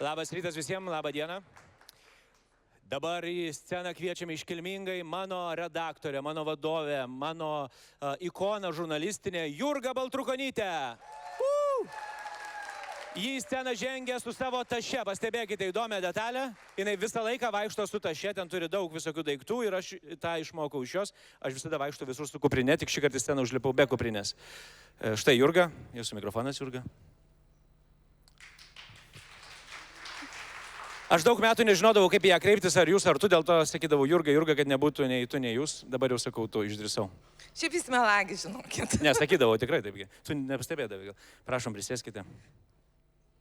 Labas rytas visiems, labą dieną. Dabar į sceną kviečiame iškilmingai mano redaktorę, mano vadovę, mano ikoną žurnalistinę Jurgą Baltrukonytę. Ji į sceną žengia su savo taše, pastebėkite įdomią detalę. Jinai visą laiką vaikšto su taše, ten turi daug visokių daiktų ir aš tą išmokau iš jos. Aš visada vaikštu visur su kuprinė, tik šį kartą į sceną užlipau be kuprinės. Štai Jurga, jūsų mikrofonas, Jurga. Aš daug metų nežinodavau, kaip ją kreiptis, ar jūs, ar tu, dėl to sakydavau Jurga, Jurga, kad nebūtų nei tu, nei jūs. Dabar jau sakau, tu išdrįsau. Šiaip jis melagi, žinokit. Nesakydavau, tikrai taipgi. Tu nepastebėdavai. Prašom, prisėskite.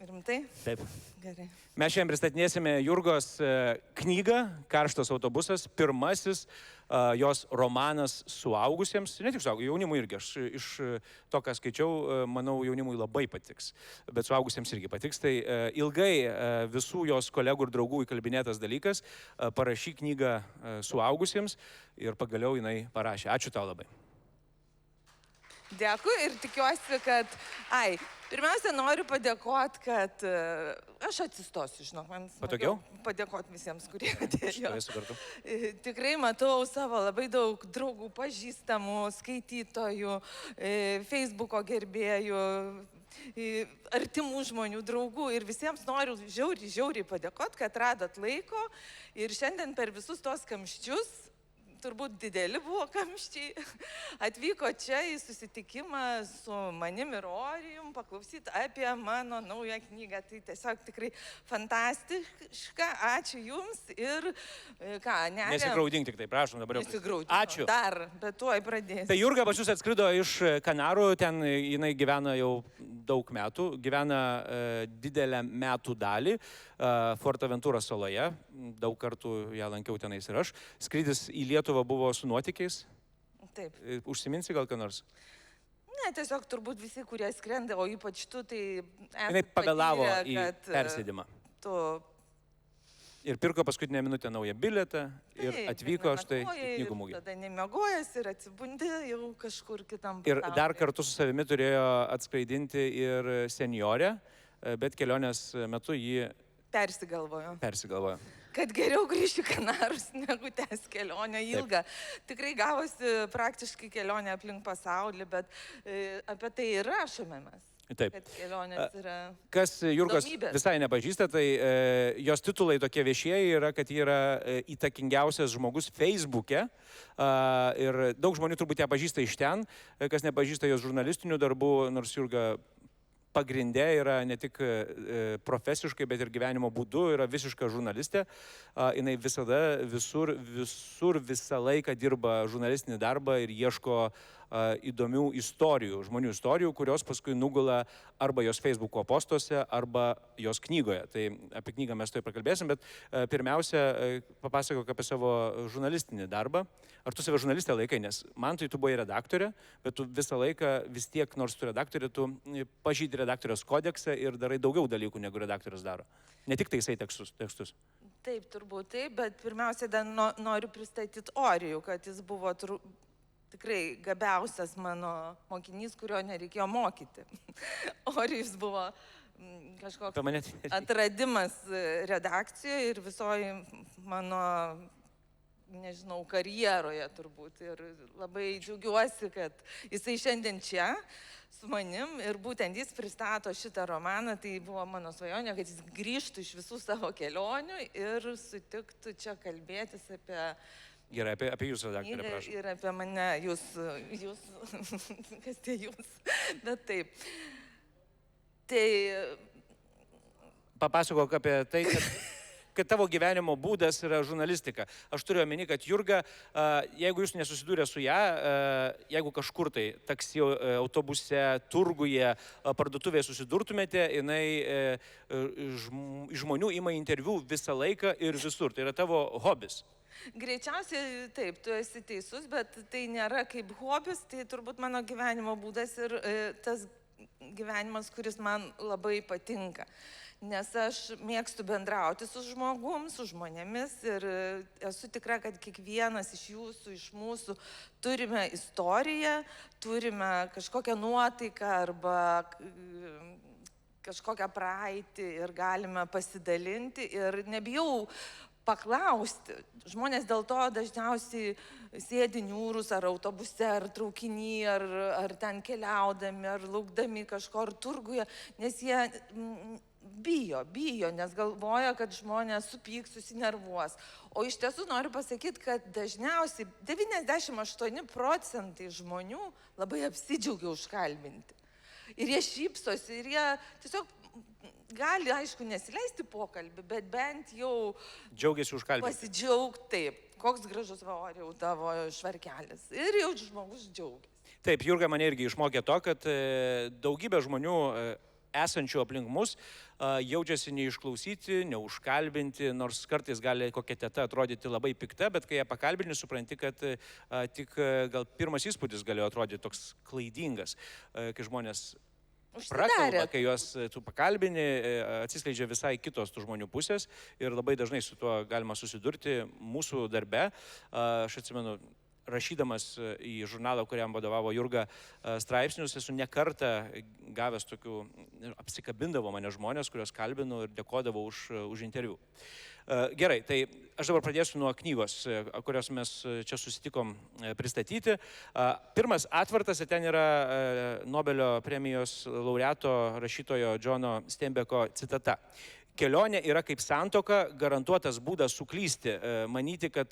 Rimtai? Taip. Gerai. Mes šiandien pristatinėsime Jurgos knygą Karštas autobusas, pirmasis jos romanas suaugusiems, ne tik suaugusiems, jaunimui irgi. Aš iš to, ką skaičiau, manau, jaunimui labai patiks, bet suaugusiems irgi patiks. Tai ilgai visų jos kolegų ir draugų įkalbinėtas dalykas, parašyk knygą suaugusiems ir pagaliau jinai parašė. Ačiū tau labai. Dėkui ir tikiuosi, kad... pirmiausia, noriu padėkoti, kad aš atsistosiu, žinok, man patogiau padėkoti visiems, kurie atėjo. Štai kartu. Tikrai matau savo labai daug draugų, pažįstamų, skaitytojų, Facebooko gerbėjų, artimų žmonių, draugų ir visiems noriu žiauriai padėkoti, kad radot laiko ir šiandien per visus tos kamščius, turbūt dideli buvo kamščiai, atvyko čia į susitikimą su manim ir Orijum, paklausyti apie mano naują knygą. Tai tiesiog tikrai fantastiška. Ačiū Jums ir ką, nerem. Nesigraudink tik tai, prašom dabar jau. Nesigraudink. Ačiū. Dar, bet tuoj pradėsiu. Tai Jurga pas jūs atskrido iš Kanarų, ten jinai gyvena jau daug metų, gyvena didelę metų dalį Fortaventūros saloje, daug kartų ją lankiau tenais ir aš. Skrydis į Lietuvą buvo su nuotykiais? Taip. Užsiminsi gal ką nors? Ne, tiesiog turbūt visi, kurie skrenda, o ypač tu, tai... Jinai pavėlavo į persėdimą. Tu... Ir pirko paskutinę minutę naują bilietą ir atvyko štai į knygų mugę. Tada nemiegojęs ir atsibundi jau kažkur kitam. Ir dar kartu su savimi turėjo atskraidinti ir senjorę, bet kelionės metu jį persigalvojo. Kad geriau grįžti į Kanarus, negu tęs kelionę ilgą. Tikrai gavosi praktiškai kelionė aplink pasaulį, bet apie tai ir rašome mes. Taip. Kad kelionės yra... Kas Jurgos visai nepažįsta, tai jos titulai tokie viešieji yra, kad ji yra įtakingiausias žmogus Facebook'e ir daug žmonių turbūt ją pažįsta iš ten, kas nepažįsta jos žurnalistinių darbų, nors Jurga pagrindė yra ne tik profesiškai, bet ir gyvenimo būdu, yra visiška žurnalistė. Jinai visada, visur visą laiką dirba žurnalistinį darbą ir ieško įdomių istorijų, žmonių istorijų, kurios paskui nugula arba jos Facebooko postuose, arba jos knygoje. Tai apie knygą mes to pakalbėsim, bet pirmiausia, papasakok apie savo žurnalistinį darbą. Ar tu save žurnalistę laikai, nes man tai tu buvai redaktorė, bet tu visą laiką vis tiek, nors tu redaktorė, tu pažeidi redaktorės kodeksą ir darai daugiau dalykų, negu redaktorės daro. Ne tik taisai tekstus. Taip, turbūt taip, bet pirmiausia, dar noriu pristatyti Orijų, kad jis buvo tikrai gabiausias mano mokinys, kurio nereikėjo mokyti. Orijus buvo kažkoks atradimas redakcijoje ir visoji mano, nežinau, karjeroje turbūt. Ir labai džiaugiuosi, kad jisai šiandien čia su manim ir būtent jis pristato šitą romaną. Tai buvo mano svajonė, kad jis grįžtų iš visų savo kelionių ir sutiktų čia kalbėtis apie... Gerai, apie jūsų redaktorę, prašau. Ir apie mane, jūs, kas tie jūs, bet taip. Tai... Papasakok apie tai, kad tavo gyvenimo būdas yra žurnalistika. Aš turiu omeny, kad Jurga, jeigu jūs nesusidūrė su ją, jeigu kažkur tai taksi autobuse, turguje, parduotuvėje susidurtumėte, jinai žmonių ima interviu visą laiką ir visur. Tai yra tavo hobis. Greičiausiai taip, tu esi teisus, bet tai nėra kaip hobis, tai turbūt mano gyvenimo būdas ir tas gyvenimas, kuris man labai patinka. Nes aš mėgstu bendrauti su žmogum, su žmonėmis ir esu tikra, kad kiekvienas iš jūsų, iš mūsų turime istoriją, turime kažkokią nuotaiką arba kažkokią praeitį ir galime pasidalinti ir nebijau paklausti. Žmonės dėl to dažniausiai sėdi niūrus ar autobuse, ar traukiny, ar ten keliaudami, ar laukdami kažko, ar turguje, nes jie bijo, nes galvoja, kad žmonės supyks, susinervuos. O iš tiesų noriu pasakyti, kad dažniausiai 98% žmonių labai apsidžiaugia užkalbinti. Ir jie šypsosi, ir jie tiesiog gali, aišku, nesileisti pokalbį, bet bent jau džiaugiasi užkalbinti. Pasidžiaugti, taip, koks gražus Orijau tavo švarkelis. Ir jau žmogus džiaugiasi. Taip, Jurga mane irgi išmokė to, kad daugybė žmonių esančių aplink mus jaučiasi neišklausyti, neužkalbinti, nors kartais gali kokia teta atrodyti labai pikta, bet kai ją pakalbini, supranti, kad tik gal pirmas įspūdis galėjo atrodyti toks klaidingas, kai žmonės prakalba, kai juos tu pakalbini, atsiskleidžia visai kitos tų žmonių pusės ir labai dažnai su tuo galima susidurti mūsų darbe. Aš atsimenu, rašydamas į žurnalą, kuriam vadovavo Jurga, straipsnius, esu nekartą gavęs tokių, apsikabindavo mane žmonės, kuriuos kalbinu ir dėkodavo už interviu. Gerai, tai aš dabar pradėsiu nuo knygos, kurios mes čia susitikom pristatyti. Pirmas atvartas, ten yra Nobelio premijos laureato rašytojo Džono Steinbecko citata. Kelionė yra kaip santuoka, garantuotas būdas suklysti, manyti, kad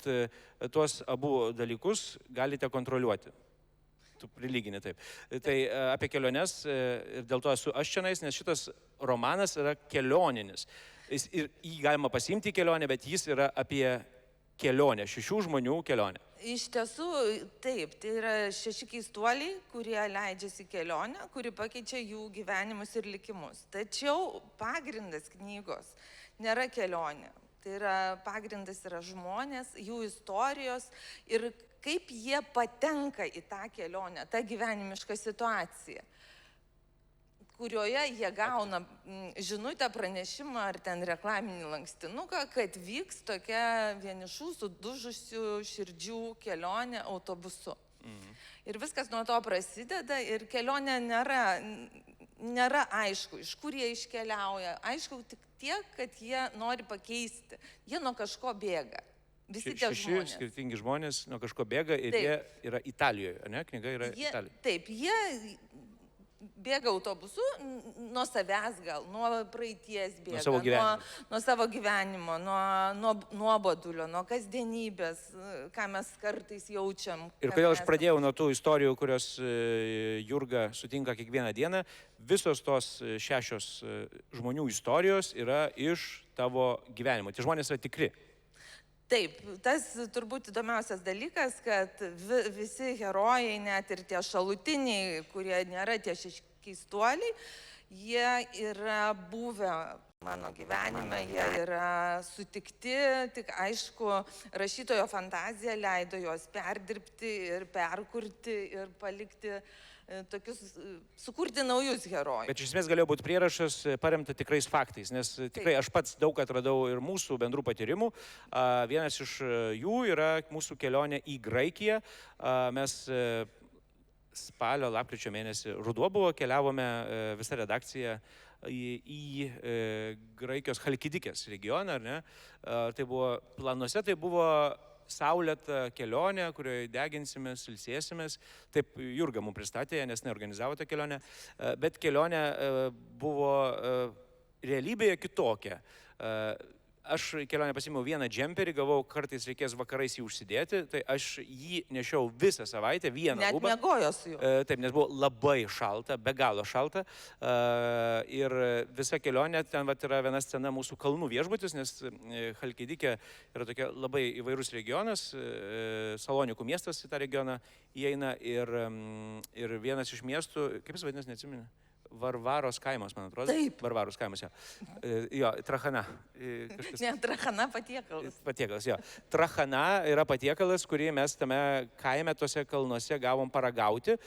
tuos abu dalykus galite kontroliuoti. Tu prilygini taip. Tai apie keliones, dėl to esu aš čionais, nes šitas romanas yra kelioninis. Ir jį galima pasiimti į kelionę, bet jis yra apie kelionę, 6 žmonių kelionę. Iš tiesų, taip, tai yra 6 keistuoliai, kurie leidžiasi kelionę, kuri pakeičia jų gyvenimus ir likimus. Tačiau pagrindas knygos nėra kelionė. Tai yra pagrindas yra žmonės, jų istorijos ir kaip jie patenka į tą kelionę, tą gyvenimišką situaciją, kurioje jie gauna žinutę, pranešimą ar ten reklaminį lankstinuką, kad vyks tokia vienišų, sudužusių širdžių kelionė autobusu. Ir viskas nuo to prasideda ir kelionė nėra aišku, iš kur jie iškeliauja. Aišku tik tiek, kad jie nori pakeisti. Jie nuo kažko bėga. Visi tie žmonės. 6 skirtingi žmonės nuo kažko bėga ir taip. Jie yra Italijoje, ne? Knyga yra Italijoje. Taip, jie bėga autobusu nuo savęs gal, nuo praeities bėga, nuo savo gyvenimo, nuo nuobodulio, nuo kasdienybės, ką mes kartais jaučiam. Ir kodėl aš pradėjau nuo tų istorijų, kurios Jurga sutinka kiekvieną dieną, visos tos 6 žmonių istorijos yra iš tavo gyvenimo. Tie žmonės yra tikri. Taip, tas turbūt įdomiausias dalykas, kad visi herojai, net ir tie šalutiniai, kurie nėra tie 6 keistuoliai, jie yra buvę mano gyvenime, jie yra sutikti, tik aišku, rašytojo fantazija leido juos perdirbti ir perkurti ir palikti tokius, sukurti naujus herojus. Bet iš esmės galėjo būti prierašas paremta tikrais faktais, nes tikrai aš pats daug atradau ir mūsų bendrų patyrimų. Vienas iš jų yra mūsų kelionė į Graikiją. Mes spalio, lapkričio mėnesį, ruduo buvo, keliavome visą redakciją į Graikijos Chalkidikės regioną, ar ne? Tai buvo planuose, tai buvo saulėta kelionė, kurioje deginsimės, ilsėsimės. Taip Jurga mums pristatė, nes neorganizavo tą kelionę, bet kelionė buvo realybėje kitokia. Aš kelionę pasiėmiau vieną džemperį, galvau, kartais reikės vakarais jį užsidėti, tai aš jį nešiau visą savaitę, vieną rūbą. Net miegojo su juo. Taip, nes buvo labai šalta, be galo šalta. Ir visa kelionė, ten yra viena scena mūsų kalnų viešbutis, nes Chalkidikė yra tokia labai įvairus regionas, Salonikų miestas į tą regioną įeina ir vienas iš miestų, kaip jis vadinasi, neatsimenu? Varvaros kaimas, man atrodo. Taip. Varvaros kaimas, jo. Jo, Trachana. Ne, Trachana patiekalas. Patiekalas, jo. Trachana yra patiekalas, kurį mes tame kaime, tose kalnuose gavom paragauti.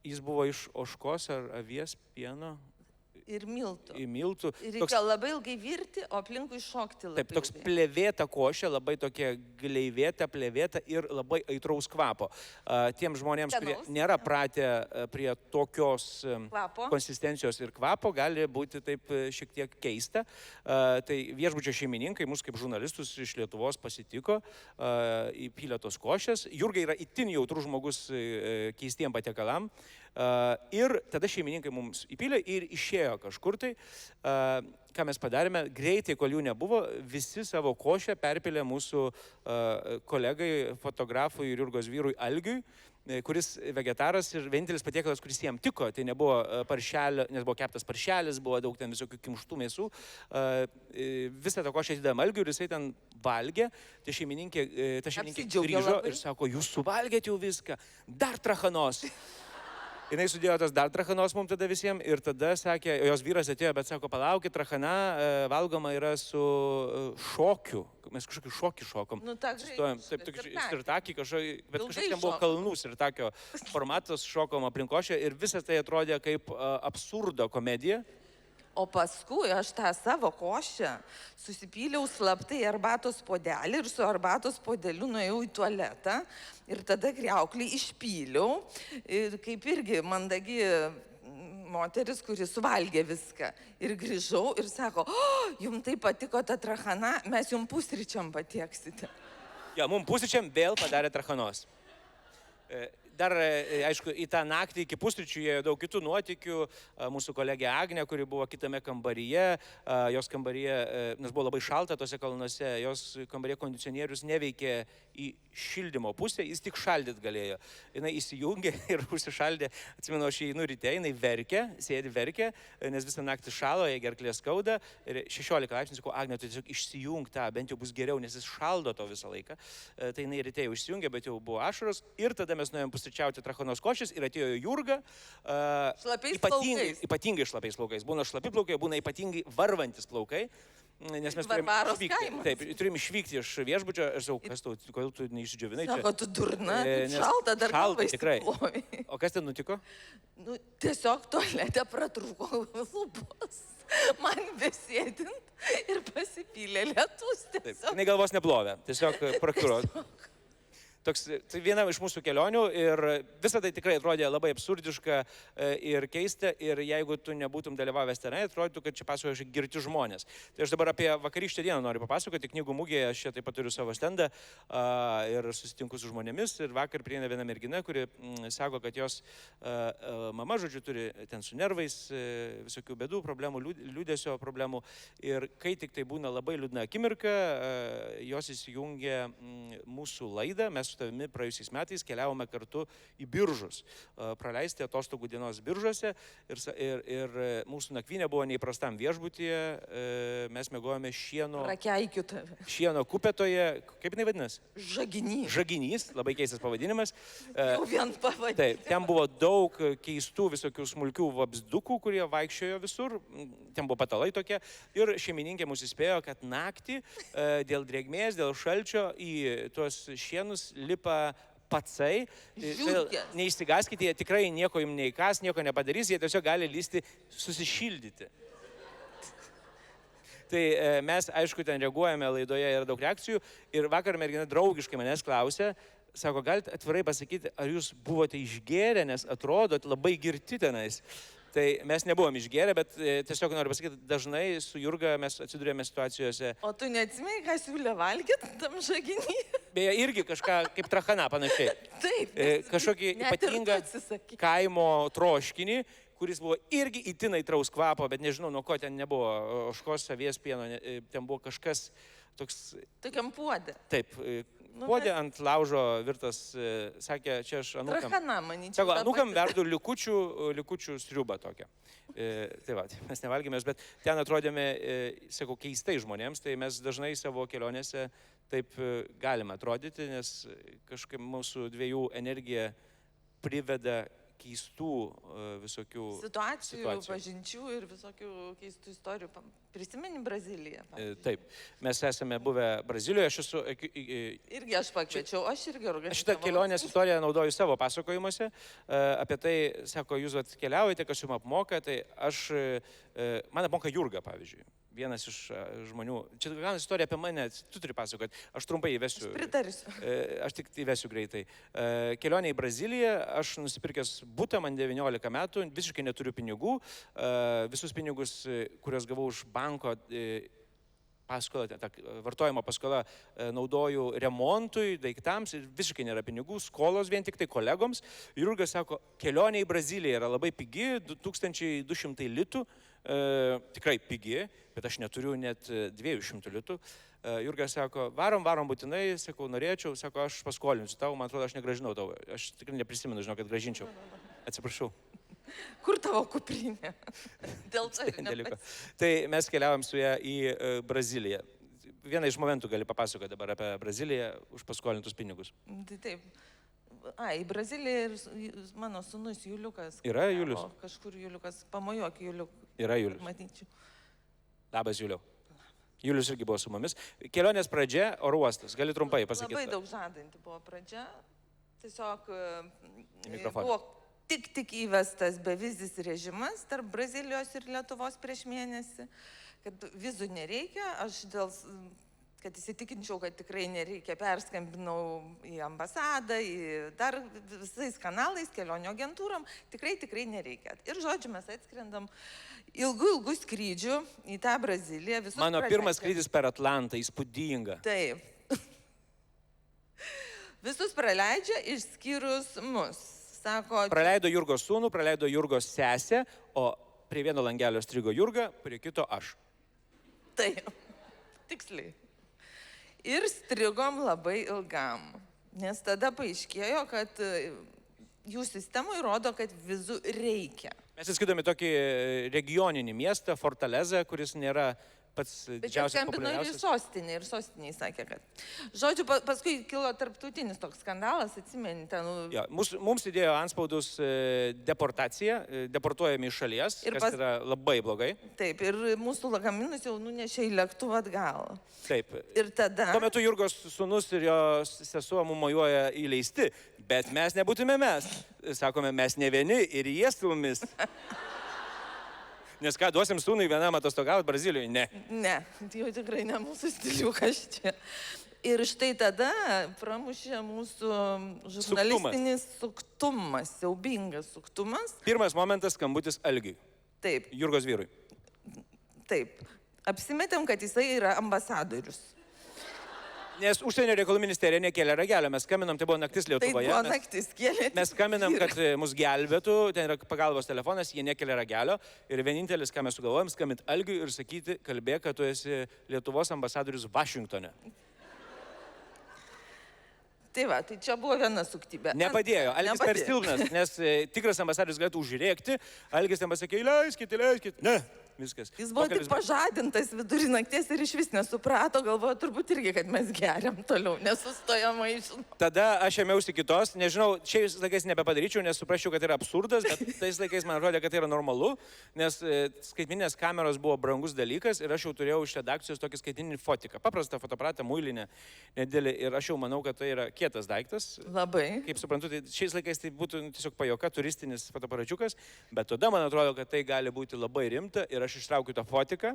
Jis buvo iš ožkos ar avies pieno. Ir miltų. į miltų. Reikia labai ilgai virti, o aplinkui šokti labai. Taip, toks plėvėta košė, labai tokia gleivėta, plėvėta ir labai aitraus kvapo. Tiem žmonėms, kurie nėra pratę prie tokios konsistencijos ir kvapo, gali būti taip šiek tiek keista. Tai viešbučio šeimininkai, mus kaip žurnalistus iš Lietuvos pasitiko, įpylė tos košės. Jurga yra itin jautrus žmogus keistiem patiekalam. Ir tada šeimininkai mums įpylė ir išėjo kažkur tai. Ką mes padarėme, greitai, kol jų nebuvo, visi savo košę perpylė mūsų kolegai, fotografui ir Jurgos vyrui Algiui, kuris vegetaras ir vienintelis patiekalas, kuris jam tiko. Tai nebuvo paršelio, nes buvo keptas paršelis, buvo daug ten visokių kimštų mėsų. Visą tą košę atidavėm Algiui ir jisai ten valgė. Ta šeimininkė grįžo ir sako, jūs suvalgėt jau viską, dar trachanos. Jinai sudėjo tas dar trachanos mums tada visiems ir tada sakė, jos vyras atėjo, bet sako, palaukit, trachana valgoma yra su šokiu. Mes kažkokį šokį šokom. Nu, ta sustojom, taip, sirtakį kažkokį, bet kažkoks ten buvo kalnų sirtakio formatas, šokom aplinkošę ir visas tai atrodė kaip absurdo komedija. O paskui aš tą savo košę susipyliau slaptai arbatos puodelį ir su arbatos puodeliu nuėjau į tualetą ir tada kriauklį išpyliau ir kaip irgi mandagi moteris, kuri suvalgė viską. Ir grįžau ir sako, jums tai patiko ta trachana, mes jums pusryčiam patieksite. Ja, mums pusryčiam vėl padarė trachanos. Dar, aišku, į tą naktį iki pusryčių jėjo daug kitų nuotykių. Mūsų kolegė Agnė, kuri buvo kitame kambaryje, jos kambaryje, nes buvo labai šalta tose kalnuose, jos kambaryje kondicionierius neveikė į šildymo pusę, jis tik šaldyt galėjo. Jinai įsijungė ir užsišaldė, atsimenu, aš įeinu ryte, jinai verkė, sėdi verkė, nes visą naktį šalo, jai gerklė skauda ir 16 laipsnių, sakau, Agnė, tu tiesiog išsijung tą, bent jau bus geriau, nes jis šaldo to visą laiką. Tai jinai ryte jau išsijungė, bet jau buvo ašaros ir tada mes nuėjom pusryčiauti trachanos košės ir atėjo Jurga. Ypatingai šlapiais plaukais. Būna šlapi plaukai, būna ypatingai varvantis plaukai. Nes mes turim išvykti iš viešbučio. Aš sakau, kas tau, kodėl tu neišdžiovinai čia? Sako, tu durna, šalta dar kalbais. Tikrai. O kas ten nutiko? Nu, tiesiog tualete pratrūko lūpos. Man besėdint ir pasipylė lietus. Jinai galvos neplovė. Tiesiog prakiro. Toks, tai viena iš mūsų kelionių ir visą tai tikrai atrodė labai absurdiška ir keista ir jeigu tu nebūtum dalyvavęs tenai, atrodytų, kad čia pasakoja girti žmonės. Tai aš dabar apie vakarykštę dieną noriu papasakoti, knygų mugėje aš čia taip pat turiu savo stendą ir susitinku su žmonėmis ir vakar prieina viena mergina, kuri sako, kad jos mama, žodžiu, turi ten su nervais visokių bėdų, problemų, liūdesio problemų ir kai tik tai būna labai liūdna akimirka, jos įsijungia mūsų laidą, mes su tavimi praėjusiais metais keliavome kartu į Biržus, praleisti atostogų dienos Biržuose ir mūsų nakvynė buvo neįprastam viešbutyje, mes miegojome šieno kupetoje, kaip jinai vadinasi? Žaginys. Žaginys, labai keistas pavadinimas. Jau vien pavadinimas. Taip, ten buvo daug keistų visokių smulkių vabzdukų, kurie vaikščiojo visur, ten buvo patalai tokie ir šeimininkė mus įspėjo, kad naktį dėl drėgmės, dėl šalčio į tuos šienus lipa pacai. Neišsigaskite, jie tikrai nieko jums neįkas, nieko nepadarys, jie tiesiog gali lysti susišildyti. Tai mes, aišku, ten reaguojame laidoje, yra daug reakcijų ir vakar mergina draugiškai manęs klausė, sako, galite atvirai pasakyti, ar jūs buvote išgėrę, nes atrodot labai girti tenais. Tai mes nebuvom išgėrę, bet tiesiog noriu pasakyti, dažnai su Jurga mes atsidurėme situacijose. O tu neatsimėjai, ką siūlė valgyti tam žaginį? Beje, irgi kažką kaip trachana panašiai. Taip. Kažkokį ypatingą kaimo troškinį, kuris buvo irgi itin aitraus kvapo, bet nežinau, nuo ko ten nebuvo ožkos, avies pieno, ten buvo kažkas toks... Tokiam puodė. Taip. Puodė ant laužo virtas, sakė, čia aš anūkam. Trachana, manyčiau. Sako, anūkam verdu likučių sriubą tokią. Tai va, mes nevalgėmės, bet ten atrodėme, sakau, keistai žmonėms, tai mes dažnai savo kelionėse taip galime atrodyti, nes kažkaip mūsų dviejų energija priveda keistų visokių situacijų, pažinčių ir visokių keistų istorijų. Prisimeni Braziliją? Taip, mes esame buvę Brazilijoje, aš esu... Irgi aš pakviečiau, aš irgi organizavau. Šitą kelionės istoriją naudoju savo pasakojimuose, apie tai, sako, jūs keliaujate, kas jums apmoka, tai aš, man apmoka Jurga, pavyzdžiui. Vienas iš žmonių. Čia gal istorija apie mane, tu turi pasakoti, aš trumpai įvesiu. Aš pritarsiu. Aš tik įvesiu greitai. Kelionė į Braziliją, aš nusipirkęs butą, man 19 metų, visiškai neturiu pinigų. Visus pinigus, kuriuos gavau iš banko, paskolą, vartojimo paskolą naudoju remontui, daiktams ir visiškai nėra pinigų, skolos vien tik tai kolegoms. Jurgas sako, kelionė į Braziliją yra labai pigi, 2200 litų. Tikrai pigi, bet aš neturiu net 200 litų. Jurgas sako, varom būtinai, sakau, norėčiau, sako, aš paskolinsiu tau, man atrodo, aš negražinau tau, aš tikrai neprisimenu, žinau, kad gražinčiau. Atsiprašau. Kur tavo kuprinė? Dėl to ir neliko. Tai mes keliavom su ją į Braziliją. Vieną iš momentų gali papasakoti dabar apie Braziliją už paskolintus pinigus. Tai taip. Į Braziliją ir mano sūnus Juliukas. Yra Julius? Kažkur Juliukas, pamojuok Juliuk. Yra Julius. Matyčiau. Labas, Juliau. Julius irgi buvo su mumis. Kelionės pradžia, oro uostas. Gali trumpai pasakyti. Labai daug žadanti buvo pradžia. Tiesiog mikrofoną. Buvo tik įvestas bevizis režimas tarp Brazilijos ir Lietuvos prieš mėnesį, kad vizų nereikia. Aš kad įsitikinčiau, kad tikrai nereikia, perskambinau į ambasadą, dar visais kanalais, kelionių agentūrom, tikrai nereikia. Ir žodžiu, mes atskrendam ilgų skrydžių į tą Braziliją. Mano pirmas skrydis per Atlantą, įspūdinga. Taip. Visus praleidžia išskyrus mus. Sako, praleido Jurgos sūnų, praleido Jurgos sesę, o prie vieno langelio strigo Jurga, prie kito aš. Taip, tiksliai. Ir strigom labai ilgam, nes tada paaiškėjo, kad jų sistemai rodo, kad vizų reikia. Mes atskridome tokį regioninį miestą, Fortalezą, kuris nėra pats didžiausias populiariausias. Bet skambino ir sostiniai sakė, kad... Žodžiu, paskui kilo tarptautinis toks skandalas, atsimeni ten... Ja, mums įdėjo anspaudus deportacija, deportuojami iš šalies, kas yra labai blogai. Taip, ir mūsų lagaminus jau nunešė į lėktuvą atgal. Taip. Ir tada... Tuo metu Jurgos sūnus ir jo sesuo mum mojuoja įleisti, bet mes nebūtume mes. Sakome, mes ne vieni ir jie su mumis. Nes ką, duosim sūnui vienam atostogauti Brazilijoje? Ne. Ne, jau tikrai ne mūsų stiliukas čia. Ir štai tada pramušė mūsų žurnalistinis suktumas, siaubingas suktumas. Pirmas momentas skambutis Algiui. Taip. Jurgos vyrui. Taip. Apsimetėm, kad jisai yra ambasadorius. Nes užsienio reikalų ministerija nekėlė ragelio, mes skambinam, tai buvo naktis Lietuvoje. Tai buvo naktis, kėlė. Mes skambinam, kad mus gelbėtų, ten yra pagalbos telefonas, jie nekėlė ragelio. Ir vienintelis, ką mes sugalvojom, skambinti Algiui ir sakyti, kalbėk, kad tu esi Lietuvos ambasadorius Vašingtone. Tai va, tai čia buvo viena suktybė. Nepadėjo, Algis per silpnas, nes tikras ambasadorius galėtų užrėkti, Algis ten pasakė, įleiskit. Ne. Viskas. Jis buvo tik pažadintas vidurį nakties ir iš vis nesuprato, galvojo turbūt irgi, kad mes geriam toliau, nesustojamai žinau. Tada aš ėmiausi kitos, nežinau, šiais laikais nebepadaryčiau, nes suprasčiau, kad tai yra absurdas, bet tais laikais man atrodė, kad tai yra normalu, nes skaitmeninės kameros buvo brangus dalykas ir aš jau turėjau iš redakcijos tokį skaitmeninį fotiką, paprastą fotoaparatą, muilinę, nedėlį ir aš jau manau, kad tai yra kietas daiktas. Labai. Kaip suprantu, tai šiais laikais tai būtų tiesiog pajoka, turistinis fotoaparačiukas, bet tada man atrodo, kad tai gali būti labai rimta ir aš ištraukiu tą fotiką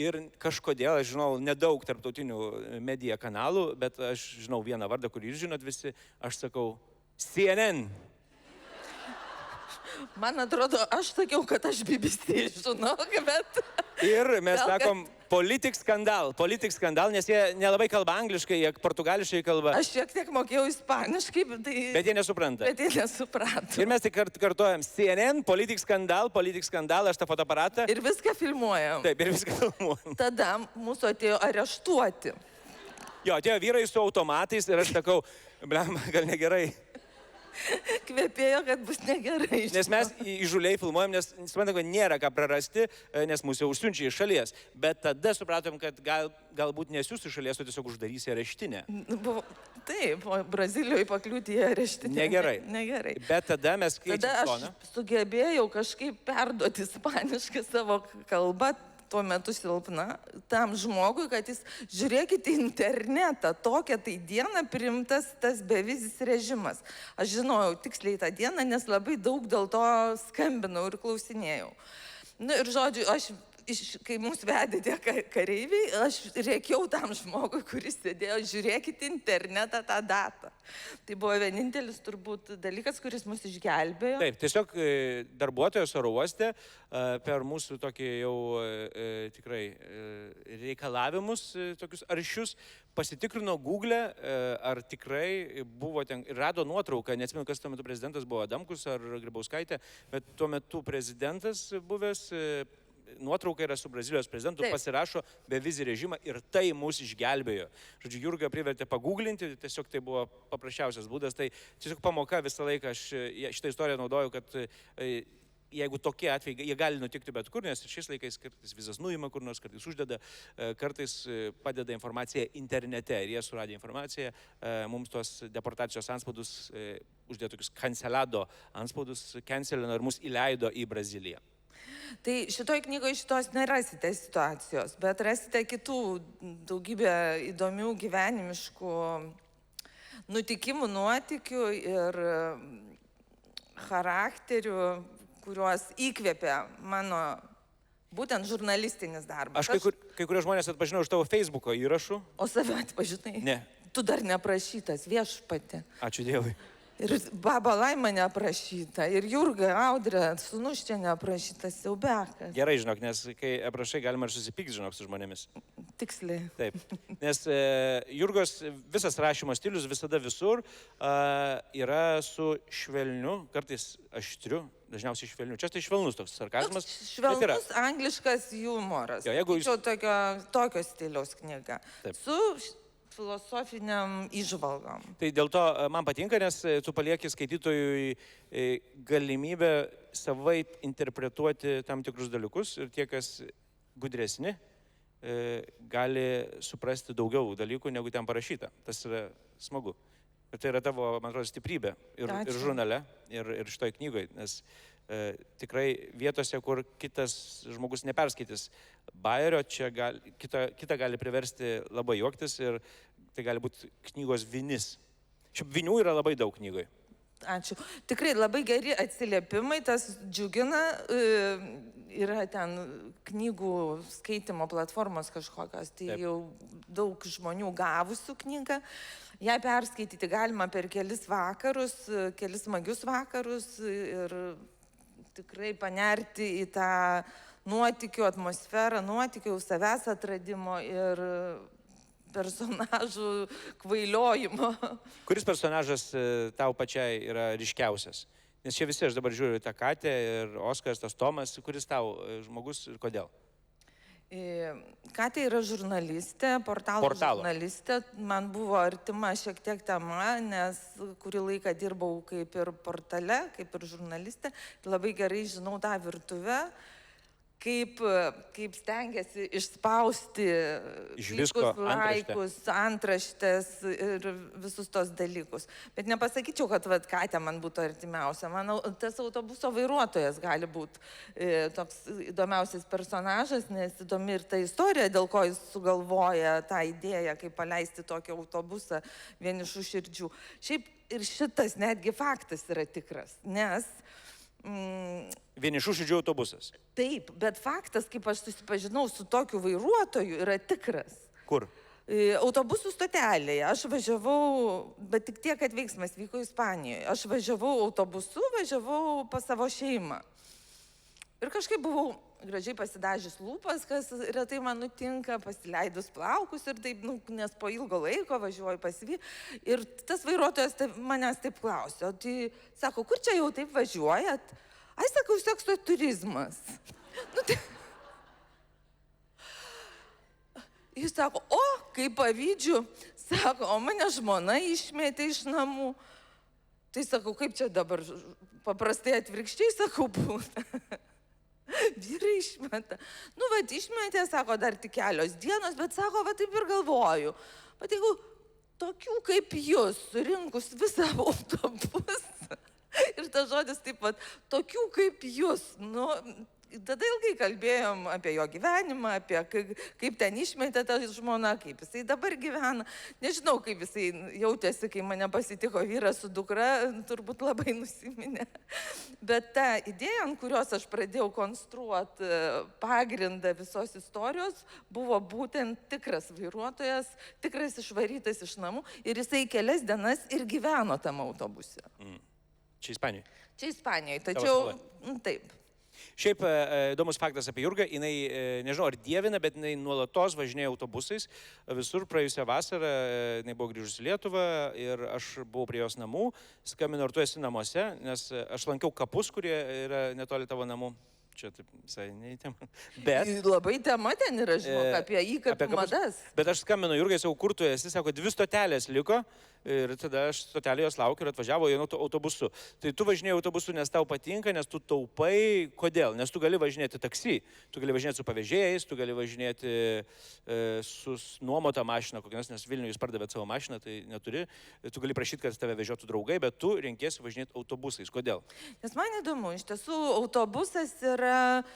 ir kažkodėl, aš žinau, nedaug tarptautinių medija kanalų, bet aš žinau vieną vardą, kurį jūs žinot visi, aš sakau CNN. Man atrodo, aš sakiau, kad aš BBC žinau, bet... Ir mes sakom, politik skandal, nes jie nelabai kalba angliškai, jie portugališkai kalba. Aš šiek tiek mokėjau ispaniškai, bet jie nesupranta. Bet jie nesuprato. Ir mes tik kartuojam CNN, politik skandal, aš tą fotoaparatą. Ir viską filmuojam. Taip, ir viską filmuojam. Tada mūsų atėjo areštuoti. Jo, atėjo vyrai su automatais ir aš sakau, blem, gal negerai. kvepėjo, kad bus negerai. Nes mes įžuliai filmuojam, nes suprantam, kad nėra ką prarasti, nes mūsų jau užsiunčia iš šalies. Bet tada supratom, kad galbūt nesiųs iš šalies, o tiesiog uždarys į areštinę. Taip, Brazilijoje pakliūti į areštinę. Negerai. Negerai. Bet tada mes keičiam toną. Tada aš sugebėjau kažkaip perduoti ispaniškai savo kalbą, tuo metu silpna, tam žmogui, kad jis žiūrėkite internetą, tokią tai dieną priimtas tas bevizis režimas. Aš žinojau tiksliai tą dieną, nes labai daug dėl to skambinau ir klausinėjau. Na ir žodžiu, kai mūsų vedė tie kareiviai, aš rėkiau tam žmogui, kuris sėdėjo, žiūrėkite internetą tą datą. Tai buvo vienintelis turbūt dalykas, kuris mus išgelbėjo. Taip, tiesiog darbuotojas oro uoste per mūsų tokį jau tikrai reikalavimus, tokius aršius, pasitikrino Google, ar tikrai buvo ten, rado nuotrauką, neatsimenu, kas tuo metu prezidentas buvo, Adamkus ar Grybauskaitė, bet tuo metu prezidentas buvęs, nuotrauka yra su Brazilijos prezidentu, pasirašo bevizį režimą ir tai mus išgelbėjo. Žodžiu, Jurga privertė paguglinti, tiesiog tai buvo paprasčiausias būdas, tai tiesiog pamoka visą laiką, aš šitą istoriją naudoju, kad jeigu tokie atvejai, jie gali nutikti bet kur, nes šiais laikais kartais vizas nuima kur nors, kartais uždeda, kartais padeda informaciją internete ir jie suradę informaciją, mums tos deportacijos anspaudus, uždėjo tokius cancelado anspaudus, cancelino ir mus įleido į Braziliją. Tai šitoj knygoje šitos nerasite situacijos, bet rasite kitų daugybę įdomių gyvenimiškų nutikimų, nuotykių ir charakterių, kuriuos įkvėpė mano būtent žurnalistinis darbas. Aš kai kurie žmonės atpažinau iš tavo Facebooko įrašų. O save atpažinai? Ne. Tu dar neprašytas, viešpatį. Ačiū Dievui. Ir Baba Laima neaprašyta, ir Jurga, Audrė, sūnus čia neaprašytas, siaubekas. Gerai, žinok, nes kai aprašai, galima ir susipykti, žinok, su žmonėmis. Tiksliai. Taip, nes Jurgos visas rašymo stilius visada visur yra su švelniu, kartais aštriu, dažniausiai švelniu. Čia tai švelnus toks sarkazmas. Švelnus angliškas humoras. Jo, jeigu jūs... Tokio stiliaus knyga. Taip. Su filosofiniam įžvalgom. Tai dėl to man patinka, nes tu palieki skaitytojui galimybę savaip interpretuoti tam tikrus dalykus ir tie, kas gudresni, gali suprasti daugiau dalykų, negu ten parašyta. Tas yra smagu. Ir tai yra tavo, man atrodo, stiprybė ir žurnale, ir šitoj knygoje, nes tikrai vietose, kur kitas žmogus neperskaitys bajerio, čia kitą gali priversti labai juoktis ir tai gali būti knygos vinis. Šiaip vinių yra labai daug knygoje. Ačiū. Tikrai labai geri atsiliepimai, tas džiugina, yra ten knygų skaitimo platformos kažkokios, tai jau daug žmonių gavusių knygą. Ją perskaityti galima per kelis vakarus, kelis smagius vakarus ir tikrai panerti į tą nuotykių atmosferą, nuotykių savęs atradimo ir personažų kvailiojimo. Kuris personažas tau pačiai yra ryškiausias? Nes čia visi, aš dabar žiūriu tą Katę ir Oskaras, tas Tomas, kuris tau žmogus ir kodėl? Katė yra žurnalistė, portalo žurnalistė. Man buvo artima šiek tiek tema, nes kurį laiką dirbau kaip ir portale, kaip ir žurnalistė. Labai gerai žinau tą virtuvę, kaip stengiasi išspausti laikus, antraštės ir visus tos dalykus. Bet nepasakyčiau, kad Katė man būtų artimiausia. Manau, tas autobuso vairuotojas gali būti toks įdomiausias personažas, nes įdomi ir ta istorija, dėl ko jis sugalvoja tą idėją, kaip paleisti tokį autobusą vienišų širdžių. Šiaip ir šitas netgi faktas yra tikras, nes vienišų širdžių autobusas. Taip, bet faktas, kaip aš susipažinau su tokiu vairuotoju, yra tikras. Kur? Autobusų stotelėje. Aš važiavau, bet tik tiek, kad veiksmas vyko Ispanijoje. Aš važiavau autobusu, važiavau pas savo šeimą. Ir kažkaip buvau gražiai pasidažius lūpas, kas retai man nutinka, pasileidus plaukus ir taip, nes po ilgo laiko važiuoju pas jį. Ir tas vairuotojas manęs taip klausė, o tai sako, kur čia jau taip važiuojat? Ai, sakau, sekso turizmas. Jis sako, o, kaip pavydžiu, sako, o mane žmona išmėtė iš namų. Tai sakau, kaip čia dabar, paprastai atvirkščiai sakau būna. Vyrai išmeta. Nu, va, išmetė, sako, dar tik kelios dienos, bet sako, va, taip ir galvoju. Bet jeigu tokių kaip jūs, surinkus visą autobusą, ir tas žodis taip pat, tokių kaip jūs, nu, tada ilgai kalbėjom apie jo gyvenimą, apie kaip ten išmetė tą žmoną, kaip jisai dabar gyvena. Nežinau, kaip jisai jautėsi, kai mane pasitiko vyras su dukra, turbūt labai nusiminė. Bet ta idėja, ant kurios aš pradėjau konstruoti pagrindą visos istorijos, buvo būtent tikras vairuotojas, tikras išvarytas iš namų ir jisai kelias dienas ir gyveno tam autobuse. Čia Ispanijoje? Čia Ispanijoje, tačiau taip. Šiaip įdomus faktas apie Jurgą, jinai, nežinau, ar dievina, bet jinai nuolatos važinėja autobusais visur. Praėjusią vasarą jinai buvo grįžusi į Lietuvą ir aš buvau prie jos namų, skambinau, ar tu esi namuose, nes aš lankiau kapus, kurie yra netoli tavo namų. Čia taip visai neįtema. Bet... Labai tema ten yra, žinok, apie įkapių madas. Bet aš skambinu Jurgai, sakau, kur tu esi, sako, 2 stotelės liko. Ir tada aš stotelėje jos laukiu ir atvažiavo vienu autobusu. Tai tu važinėjai autobusu, nes tau patinka, nes tu taupai. Kodėl? Nes tu gali važinėti taksi, tu gali važinėti su pavėžėjais, tu gali važinėti su nuomota mašina, kokios, nes Vilniuje jūs pardavėt savo mašiną, tai neturi. Tu gali prašyti, kad tave vežiotų draugai, bet tu renkiesi važinėti autobusais. Kodėl? Nes man įdomu, iš tiesų autobusas yra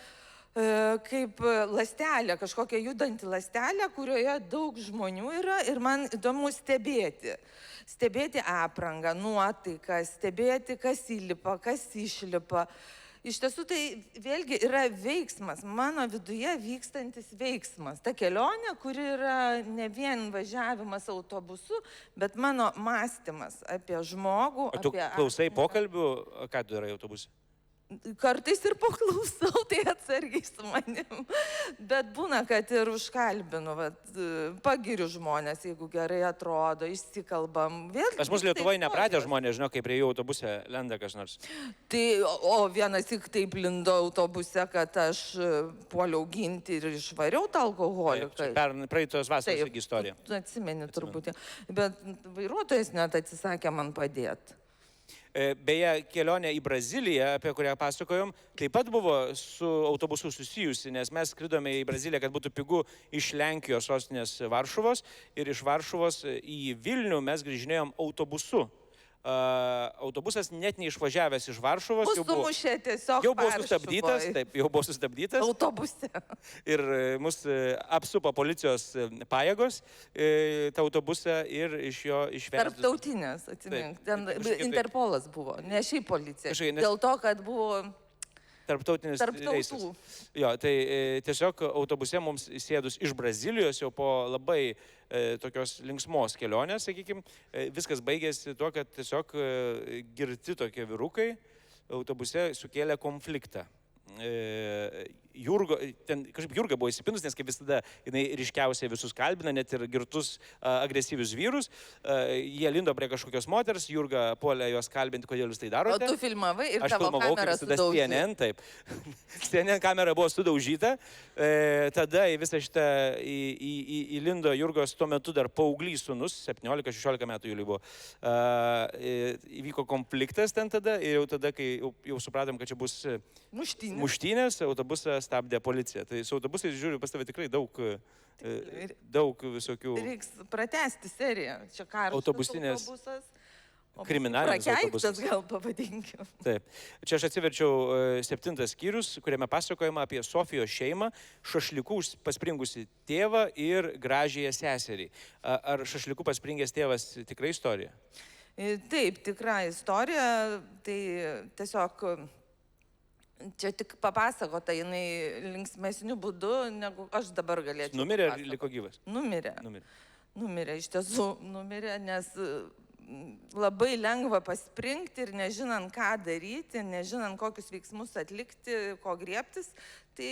kaip lastelė, kažkokia judanti lastelė, kurioje daug žmonių yra ir man įdomu stebėti. Stebėti aprangą, nuotaiką, stebėti, kas įlipa, kas išlipa. Iš tiesų tai vėlgi yra veiksmas, mano viduje vykstantis veiksmas. Ta kelionė, kuri yra ne vien važiavimas autobusu, bet mano mąstymas apie žmogų. O tu klausai pokalbių, ką tu darai autobuse? Kartais ir paklausau, tai atsargiai su manim. Bet būna, kad ir užkalbinu, pagiriu žmonės, jeigu gerai atrodo, išsikalbam. Pas mus Lietuvoje nepratę žmonės, žinau, kaip prie jų autobuse lenda kas nors. Tai, o vienas tik taip lindo autobuse, kad aš puoliau ginti ir išvariau tą alkoholiką. Praeitos vasaros istorija. Atsimeni turbūt. Bet vairuotojas net atsisakė man padėti. Beje, kelionė į Braziliją, apie kurią pasakojom, taip pat buvo su autobusu susijusi, nes mes skridome į Braziliją, kad būtų pigu iš Lenkijos sostinės Varšuvos ir iš Varšuvos į Vilnių mes grįžinėjom autobusu. Autobusas net neišvažiavęs iš Varšuvos. Sumušė tiesiog. Jau buvo sustabdytas, taip, jau buvo sustabdytas. Autobuse. Ir mus apsupo policijos pajėgos tą autobusą ir iš jo išvežė. Tarptautinės, atsimink. Ten Interpolas buvo, ne šiaip policija. Dėl to, kad buvo... Tarptautinis reisas. Jo, tai tiesiog autobuse mums sėdus iš Brazilijos jau po labai tokios linksmos kelionės, sakykime, viskas baigėsi tuo, kad tiesiog girti tokie vyrukai autobuse sukėlė konfliktą. Kažkaip Jurga buvo įsipinus, nes kaip visada jinai ryškiausiai visus kalbina, net ir girtus agresyvius vyrus. Jie lindo prie kažkokios moters, Jurga puolė juos kalbinti, kodėl jūs tai darote. O tu filmavai ir aš tavo kamera sudaužyta. CNN, taip. CNN kamera buvo sudaužyta. Tada į visą šitą įlindo Jurgos tuo metu dar paauglys sūnus, 17-16 metų Juliui buvo. Įvyko konfliktas ten tada ir jau tada, kai jau supratom, kad čia bus muštynės, autobusą stabdė policija. Tai su autobusais, žiūriu, pas tave tikrai daug visokių... Reiks pratęsti seriją. Čia karštas autobusas. Kriminalinis autobusas. Prakeiktas gal pavadinkim. Taip. Čia aš atsiverčiau 7 skyrius, kuriame pasakojama apie Sofijos šeimą, šašlikų paspringusi tėvą ir gražiąją seserį. Ar šašlikų paspringęs tėvas tikra istorija? Taip, tikra istorija. Tai tiesiog... Čia tik papasakota, jinai linksmesnių būdų, negu aš dabar galėčiau. Numirė ar liko gyvas? Numirė, iš tiesų numirė, nes labai lengva paspringti ir nežinant, ką daryti, nežinant, kokius veiksmus atlikti, ko griebtis, tai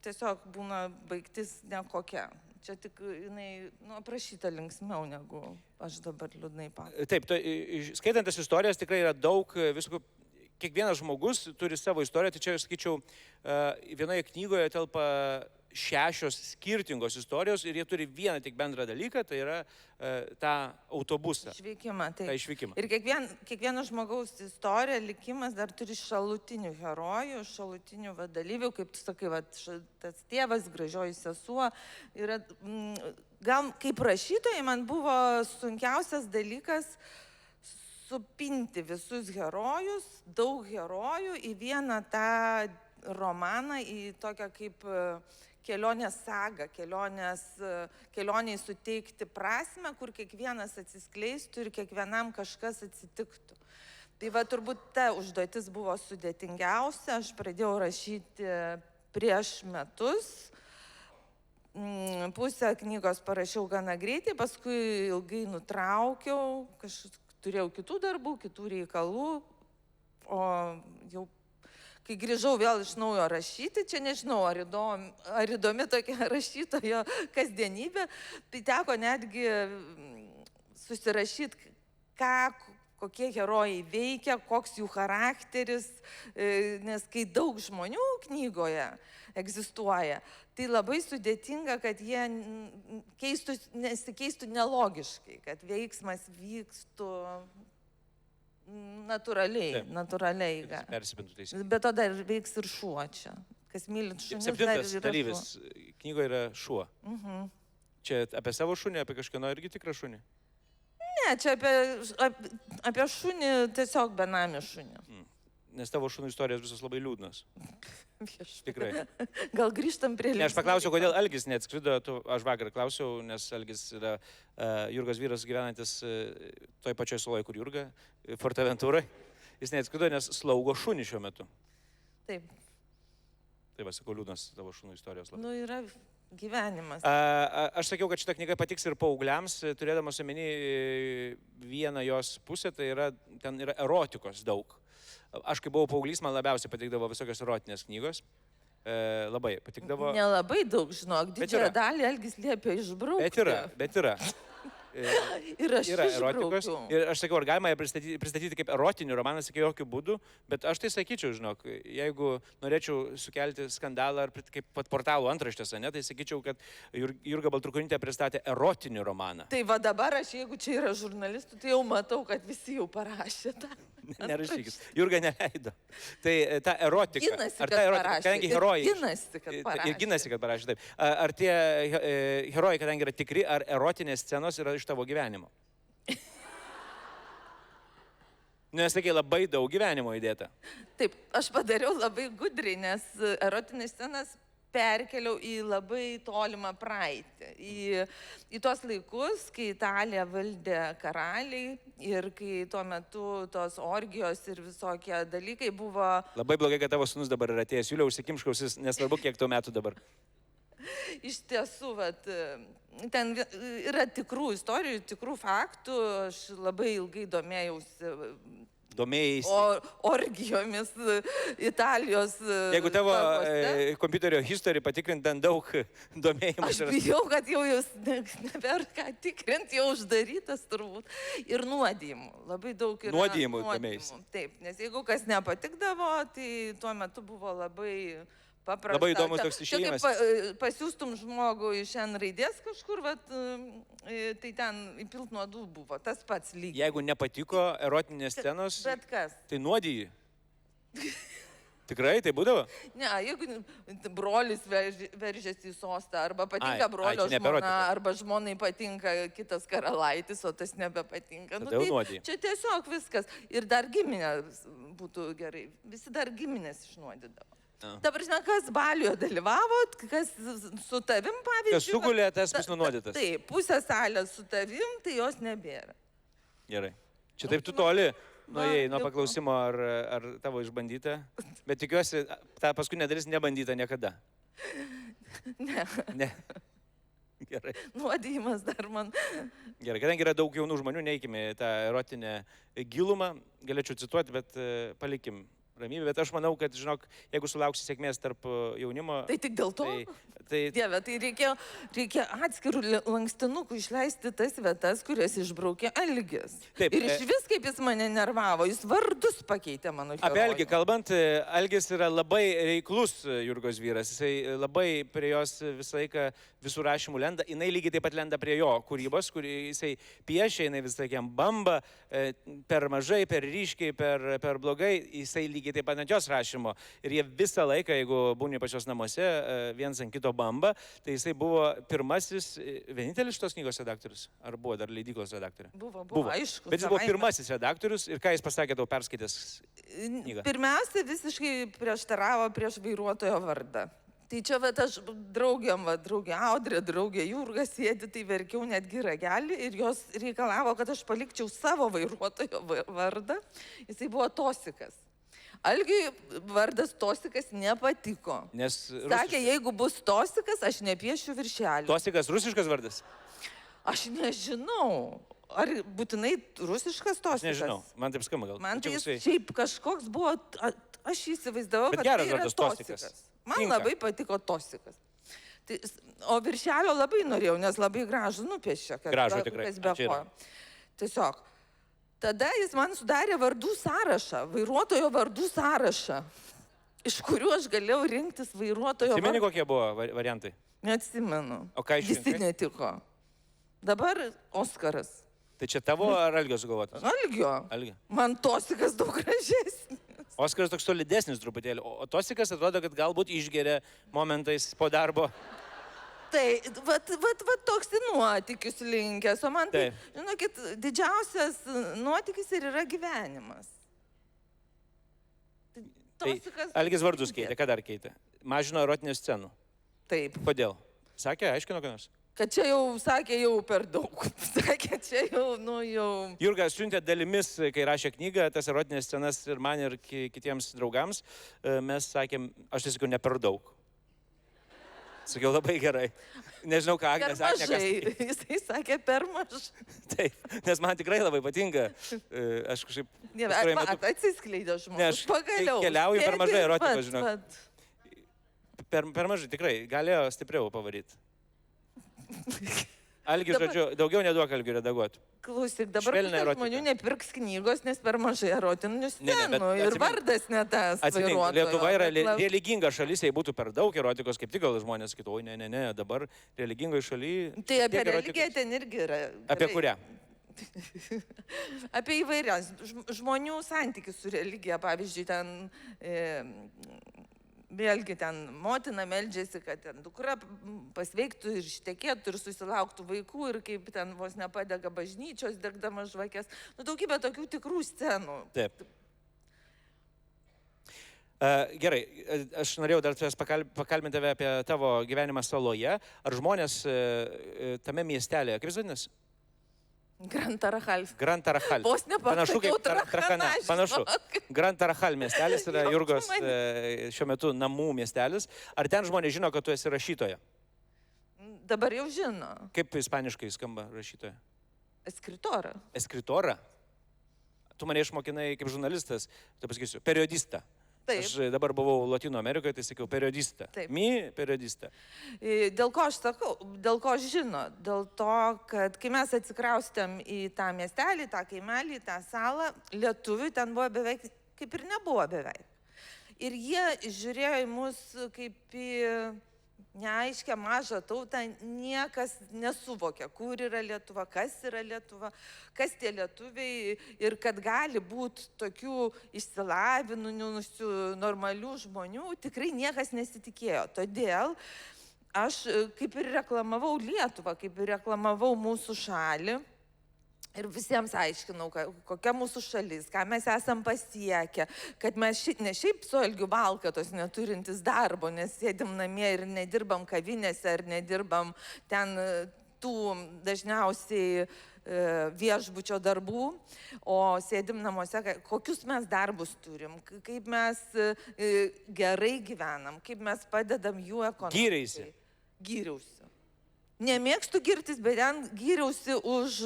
tiesiog būna baigtis nekokia. Čia tik jinai aprašyta linksmiau, negu aš dabar liūdnai pasakoju. Taip, skaitant tas istorijas tikrai yra daug visokių. Kiekvienas žmogus turi savo istoriją, tai čia aš skaičiau, vienoje knygoje telpa 6 skirtingos istorijos ir jie turi vieną tik bendrą dalyką, tai yra tą autobusą. Išvykimą, tą taip. išvykimą. Ir kiekvieno žmogaus istorija, likimas dar turi šalutinių herojų, šalutinių dalyvių, kaip tu sakai, tas tėvas, gražioji sesuo. Gal kaip rašytojai man buvo sunkiausias dalykas supinti visus herojus, daug herojų į vieną tą romaną, į tokią kaip kelionės sagą, kelioniai suteikti prasmę, kur kiekvienas atsiskleistų ir kiekvienam kažkas atsitiktų. Tai turbūt ta užduotis buvo sudėtingiausia, aš pradėjau rašyti prieš metus, pusę knygos parašiau gana greitai, paskui ilgai nutraukiau, turėjau kitų darbų, kitų reikalų, o jau kai grįžau vėl iš naujo rašyti, čia nežinau, ar įdomi tokia rašytojo kasdienybė, tai teko netgi susirašyti, kokie herojai veikia, koks jų charakteris, nes kai daug žmonių knygoje egzistuoja, tai labai sudėtinga, kad jie nesikeistų nelogiškai, kad veiksmas vykstų natūraliai. Persipintų teisėjai. Bet to dar veiks ir šuo čia. Kas mylit šunis, dar yra 7. dalyvis knygoje yra šuo. Čia apie savo šunį, apie kažkieno irgi tikrą šunį? Ne, čia apie šunį, tiesiog benamį šunį. Nes tavo šunų istorijos visos labai liūdnos. Tikrai. Gal grįžtam prie Ne, aš paklausiau, kodėl Algis neatskrido, aš vakar klausiau, nes Algis yra Jurgos vyras gyvenantis toj pačioj saloje, kur Jurga, Fortaventūroje. Jis neatskrido, nes slaugo šunį šiuo metu. Taip. Tai va, sakau, liūdnos tavo šunų istorijos labai. Yra gyvenimas. Aš sakiau, kad šitą knygą patiks ir paaugliams, turėdamas omeny vieną jos pusę, tai ten yra erotikos daug. Aš, kai buvau paauglys, man labiausiai patikdavo visokios erotinės knygos. Labai patikdavo. Nelabai daug, žinok, didžiąją dalį Algis liepia išbraukti. Bet yra. Ir aš yra erotikos. Ir aš sakiau, ar galima ją pristatyti kaip erotinį romaną, sakiau, jokių būdų, bet aš tai sakyčiau, žinok, jeigu norėčiau sukelti skandalą, ar kaip pat portalų antraštėse, tai sakyčiau, kad Jurga Baltrukonytė pristatė erotinį romaną. Tai va dabar aš, jeigu čia yra žurnalistų, tai jau matau, kad visi jau parašė tą. Nerašykit. Jurga neleido. Tai ta erotika. Ginasi, kad parašė. Kadangi herojai. Ir ginasi, kad parašė. Taip. Ar tie herojai, kadangi yra tikri, ar erotinės scenos yra iš tavo gyvenimo? Nes, sakai, labai daug gyvenimo įdėta. Taip, aš padariau labai gudriai, nes erotinės scenas perkeliau į labai tolimą praeitį. Į tos laikus, kai Italiją valdė karaliai ir kai tuo metu tos orgijos ir visokie dalykai buvo... Labai blogai, kad tavo sūnus dabar yra atėjęs. Julia, užsikimškausis, nesvarbu, kiek tau metų dabar. Iš tiesų, ten yra tikrų istorijų, tikrų faktų. Aš labai ilgai domėjausi... orgijomis Italijos. Jeigu tavo kompiuterio history patikrint, ten daug domėjimas. Aš bijau, kad jau jūs nebėra ką tikrint, jau uždarytas turbūt. Ir nuodijimų. Labai daug yra nuodijimų domėjus. Taip, nes jeigu kas nepatikdavo, tai tuo metu buvo labai paprasta. Labai įdomus toks išėjimas. Pasiūstum žmogų iš N raidės kažkur, tai ten įpilt nuodų buvo, tas pats lygiai. Jeigu nepatiko erotinės scenos, bet kas? Tai nuodijai. Tikrai tai būdavo? Ne, jeigu brolis veržėsi į sostą, arba patinka brolio žmona, arba žmonai patinka kitas karalaitis, o tas nebepatinka. Tada jau nuodijai. Čia tiesiog viskas. Ir dar giminės būtų gerai. Visi dar giminės išnuodydavo. Ta prasme, kas baliuje dalyvavot, kas su tavim, pavyzdžiui. Kas sugulė, tas bus nunuodytas. Taip, pusė salės su tavim, tai jos nebėra. Gerai. Čia taip tu toli nuėjai nuo paklausimo, ar tavo išbandyta, bet tikiuosi, ta paskutinė dalis nebandyta niekada. Ne. Gerai. Nuodijimas dar man. Gerai, kadangi yra daug jaunų žmonių, neikime tą erotinę gilumą, galėčiau cituoti, bet palikim ramybė, bet aš manau, kad, žinok, jeigu sulauksi sėkmės tarp jaunimo... Tai tik dėl to? Dieve, tai reikia atskirų lankstinukų išleisti tas vietas, kurias išbraukė Algis. Taip, ir iš vis kaip jis mane nervavo, jis vardus pakeitė mano herojų. Apie Algį kalbant, Algis yra labai reiklus Jurgos vyras, jisai labai prie jos visą laiką visų rašymų lenda, jinai lygiai taip pat lenda prie jo kūrybos, kur jisai piešia, jinai vis laikiam bamba, per mažai, per ryškiai, per blogai, jisai lygiai taip pat ant jos rašymo. Ir jie visą laiką, jeigu būni pačios namuose, viens ant kito bamba, tai jisai buvo pirmasis, vienintelis šitos knygos redaktorius, ar buvo dar leidyklos redaktorė? Buvo, aišku. Bet jis buvo pirmasis redaktorius ir ką jis pasakė tau perskaitęs knygą? Pirmiausia, visiškai prieštaravo prieš vairuotojo vardą. Tai čia aš draugė Audrė, draugė Jurga sėdi, tai verkiau netgi ragelį ir jos reikalavo, kad aš palikčiau savo vairuotojo vardą. Jisai buvo Tosikas. Algiui vardas Tosikas nepatiko. Sakė, jeigu bus Tosikas, aš nepiešiu viršelį. Tosikas rusiškas vardas? Aš nežinau. Ar būtinai rusiškas Tosikas? Aš nežinau, man taip skamba gal. Man tai šiaip kažkoks buvo, aš įsivaizdavau, kad tai yra Tosikas. Man labai patiko Tosikas. O viršelio labai norėjau, nes labai gražu nupiešė. Gražu tikrai. Tiesiog. Tada jis man sudarė vardų sąrašą, vairuotojo vardų sąrašą, iš kurių aš galėjau rinktis vairuotojo vardų. Atsimeni, kokie buvo variantai? Neatsimenu. O ką išrinkai? Visi netiko. Dabar Oskaras. Tai čia tavo ar Algio sugalvotas? Algio. Man Tosikas daug gražesnis. Oskaras toks solidesnis truputėlį, o Tosikas atrodo, kad galbūt išgeria momentais po darbo. Tai, toks nuotykis linkęs, o man tai, žinokit, didžiausias nuotykis ir yra gyvenimas. Tai Algis vardus keitė, ką dar keitė? Mažino erotinių scenų. Taip. Kodėl? Sakė, aiškino, ką nors? Kad čia jau, sakė, jau per daug. Sakė, čia jau, jau... Jurga siuntė dalimis, kai rašė knygą, tas erotinės scenas ir man ir kitiems draugams. Mes sakėm, aš tai sakiau, ne per daug. Sakiau, labai gerai. Nežinau, ką Agnė sakė. Per mažai. Jisai sakė, per mažai. Taip, nes man tikrai labai patinka. Aš kažkaip... Atsiskleidė žmogus. Pagaliau. Keliauju per mažai erotikos, žinok. Per mažai, tikrai. Galėjo stipriau pavaryti. Algis, žodžiu, daugiau neduok Algiui redaguoti. Klausyk, dabar žmonių nepirks knygos, nes per mažai erotinių scenų ir vardas ne tas. Atsimink, Lietuva yra religinga šalis, jei būtų per daug erotikos, kaip tik gal žmonės sakytų, oi, ne, dabar religingoje šalyje... Tai apie religiją ten irgi yra. Apie kurią? Apie įvairias. Žmonių santykius su religija, pavyzdžiui, ten... Vėlgi ten motina meldžiasi, kad ten dukra pasveiktų ir ištekėtų ir susilauktų vaikų ir kaip ten vos nepadega bažnyčios, degdama žvakės. Daugybė tokių tikrų scenų. Taip. Gerai, aš norėjau dar pakalbinti tave apie tavo gyvenimą saloje. Ar žmonės tame miestelėje, kaip jis vadinasi? Gran Tarahal. Gran Tarahal. Vos nepasakiau Tarahana. Panašu. Gran Tarahal miestelis yra Jurgos šiuo metu namų miestelis. Ar ten žmonės žino, kad tu esi rašytoja? Dabar jau žino. Kaip ispaniškai skamba rašytoja? Escritora. Escritora? Tu mane išmokinai kaip žurnalistas, tai pasakysiu, periodista. Taip. Aš dabar buvau Latino Amerikoje, tai sakiau periodista. Taip. Periodista. Dėl ko aš sakau, dėl ko aš žino? Dėl to, kad kai mes atsikraustėm į tą miestelį, tą kaimelį, tą salą, lietuvių ten buvo beveik, kaip ir nebuvo beveik. Ir jie žiūrėjo į mus kaip į neaiškę mažą tautą, niekas nesuvokė, kur yra Lietuva, kas tie lietuviai ir kad gali būti tokių išsilavinusių, normalių žmonių, tikrai niekas nesitikėjo. Todėl aš kaip ir reklamavau Lietuvą, kaip ir reklamavau mūsų šalį. Ir visiems aiškinau, kokia mūsų šalis, ką mes esam pasiekę, kad mes ne šiaip su Algiu Valkatos neturintis darbo, nes sėdim namie ir nedirbam kavinėse, ar nedirbam ten tų dažniausiai viešbučio darbų, o sėdim namuose, kokius mes darbus turim, kaip mes gerai gyvenam, kaip mes padedam jų ekonomikai. Gyreisi? Gyriausi. Nemėgstu girtis, bet ten gyriausi už